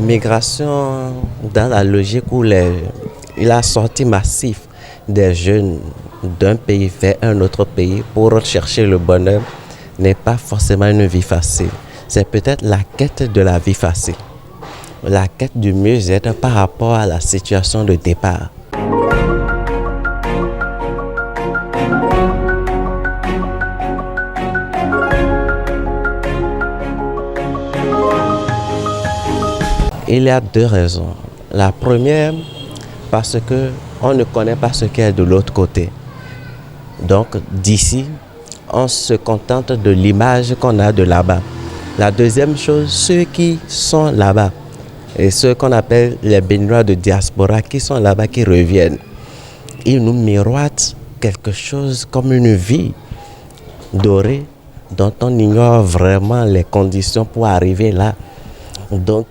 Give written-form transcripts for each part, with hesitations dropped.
migration dans la logique où la sortie massive des jeunes d'un pays vers un autre pays pour chercher le bonheur n'est pas forcément une vie facile. C'est peut-être la quête de la vie facile, la quête du mieux-être par rapport à la situation de départ. Il y a deux raisons. La première, parce qu'on ne connaît pas ce qu'il y a de l'autre côté. Donc d'ici, on se contente de l'image qu'on a de là-bas. La deuxième chose, ceux qui sont là-bas, et ceux qu'on appelle les Béninois de diaspora qui sont là-bas, qui reviennent, ils nous miroitent quelque chose comme une vie dorée dont on ignore vraiment les conditions pour arriver là. Donc,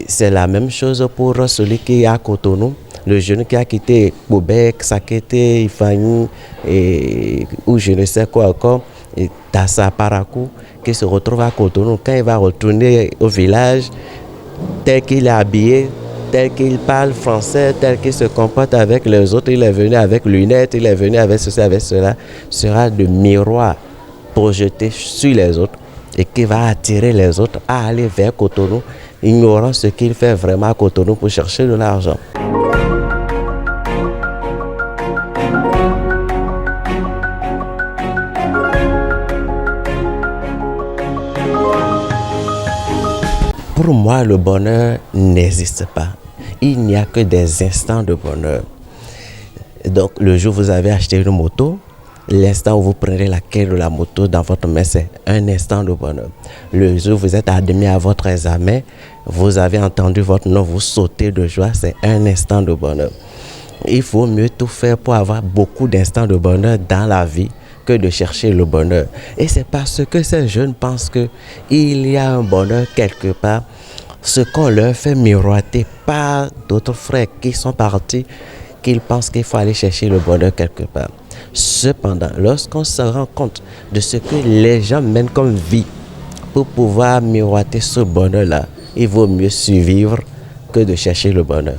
c'est la même chose pour celui qui est à Cotonou, le jeune qui a quitté Québec, Sakété, Ifani, ou je ne sais quoi encore, et Tassa Parakou, qui se retrouve à Cotonou. Quand il va retourner au village, tel qu'il est habillé, tel qu'il parle français, tel qu'il se comporte avec les autres, il est venu avec lunettes, il est venu avec ceci, avec cela, sera de miroir projeté sur les autres et qui va attirer les autres à aller vers Cotonou, ignorant ce qu'il fait vraiment à Cotonou pour chercher de l'argent. Pour moi, le bonheur n'existe pas. Il n'y a que des instants de bonheur. Donc, le jour où vous avez acheté une moto, l'instant où vous prenez la clé de la moto dans votre main, c'est un instant de bonheur. Le jour où vous êtes admis à votre examen, vous avez entendu votre nom, vous sautez de joie, c'est un instant de bonheur. Il faut mieux tout faire pour avoir beaucoup d'instants de bonheur dans la vie que de chercher le bonheur. Et c'est parce que ces jeunes pensent qu'il y a un bonheur quelque part, ce qu'on leur fait miroiter par d'autres frères qui sont partis, qu'ils pensent qu'il faut aller chercher le bonheur quelque part. Cependant, lorsqu'on se rend compte de ce que les gens mènent comme vie pour pouvoir miroiter ce bonheur-là, il vaut mieux survivre que de chercher le bonheur.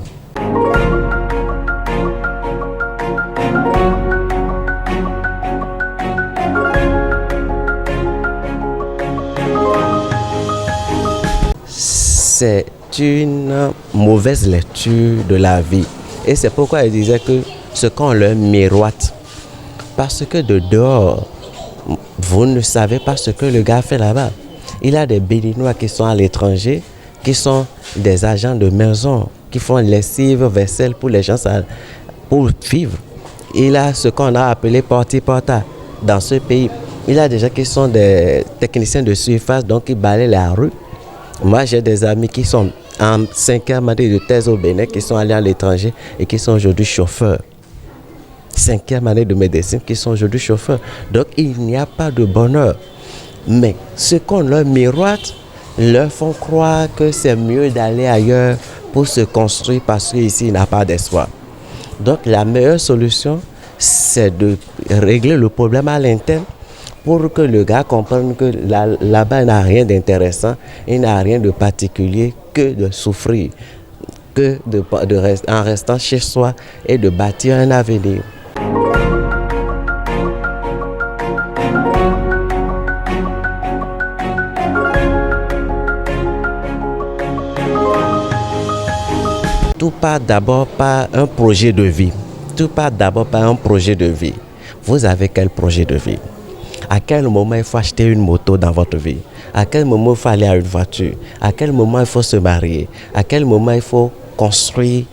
C'est une mauvaise lecture de la vie. Et c'est pourquoi il disait que ce qu'on leur miroite, parce que de dehors, vous ne savez pas ce que le gars fait là-bas. Il y a des Béninois qui sont à l'étranger, qui sont des agents de maison, qui font lessive, vaisselle pour les gens pour vivre. Il y a ce qu'on a appelé porti-porta dans ce pays. Il y a des gens qui sont des techniciens de surface, donc qui balayent la rue. Moi, j'ai des amis qui sont en 5e année de thèse au Bénin, qui sont allés à l'étranger et qui sont aujourd'hui chauffeurs. 5e année de médecine, qui sont aujourd'hui chauffeurs. Donc, il n'y a pas de bonheur. Mais ce qu'on leur miroite, leur font croire que c'est mieux d'aller ailleurs pour se construire parce qu'ici, il n'y a pas d'espoir. Donc, la meilleure solution, c'est de régler le problème à l'interne pour que le gars comprenne que là-bas, il n'a rien d'intéressant, il n'a rien de particulier que de souffrir, que en restant chez soi et de bâtir un avenir. Tout part d'abord par un projet de vie. Tout part d'abord par un projet de vie. Vous avez quel projet de vie? À quel moment il faut acheter une moto dans votre vie? À quel moment il faut aller à une voiture? À quel moment il faut se marier? À quel moment il faut construire?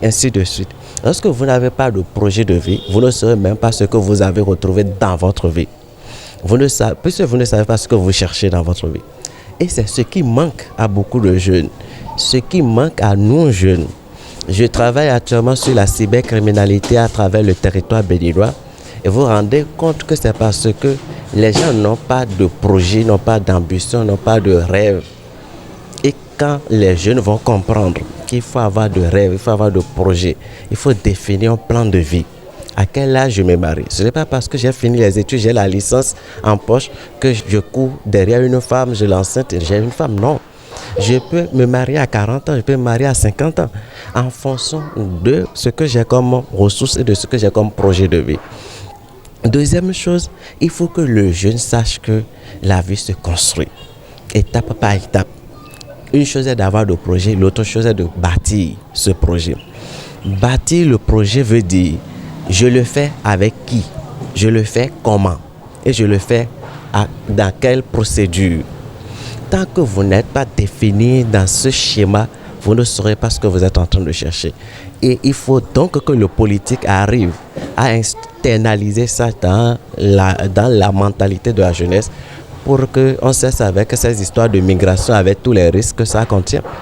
Ainsi de suite. Lorsque vous n'avez pas de projet de vie, vous ne saurez même pas ce que vous avez retrouvé dans votre vie. Puisque vous ne savez pas ce que vous cherchez dans votre vie. Et c'est ce qui manque à beaucoup de jeunes. Ce qui manque à nous jeunes. Je travaille actuellement sur la cybercriminalité à travers le territoire béninois. Et vous vous rendez compte que c'est parce que les gens n'ont pas de projet, n'ont pas d'ambition, n'ont pas de rêve. Et quand les jeunes vont comprendre qu'il faut avoir de rêve, il faut avoir de projet, il faut définir un plan de vie. À quel âge je me marie? Ce n'est pas parce que j'ai fini les études, j'ai la licence en poche, que je cours derrière une femme, je l'enceinte et j'ai une femme. Non. Je peux me marier à 40 ans, je peux me marier à 50 ans, en fonction de ce que j'ai comme ressources et de ce que j'ai comme projet de vie. Deuxième chose, il faut que le jeune sache que la vie se construit, étape par étape. Une chose est d'avoir le projet, l'autre chose est de bâtir ce projet. Bâtir le projet veut dire, je le fais avec qui? Je le fais comment? Et je le fais dans quelle procédure? Tant que vous n'êtes pas défini dans ce schéma, vous ne saurez pas ce que vous êtes en train de chercher. Et il faut donc que le politique arrive à internaliser ça dans la mentalité de la jeunesse pour qu'on cesse avec ces histoires de migration, avec tous les risques que ça contient.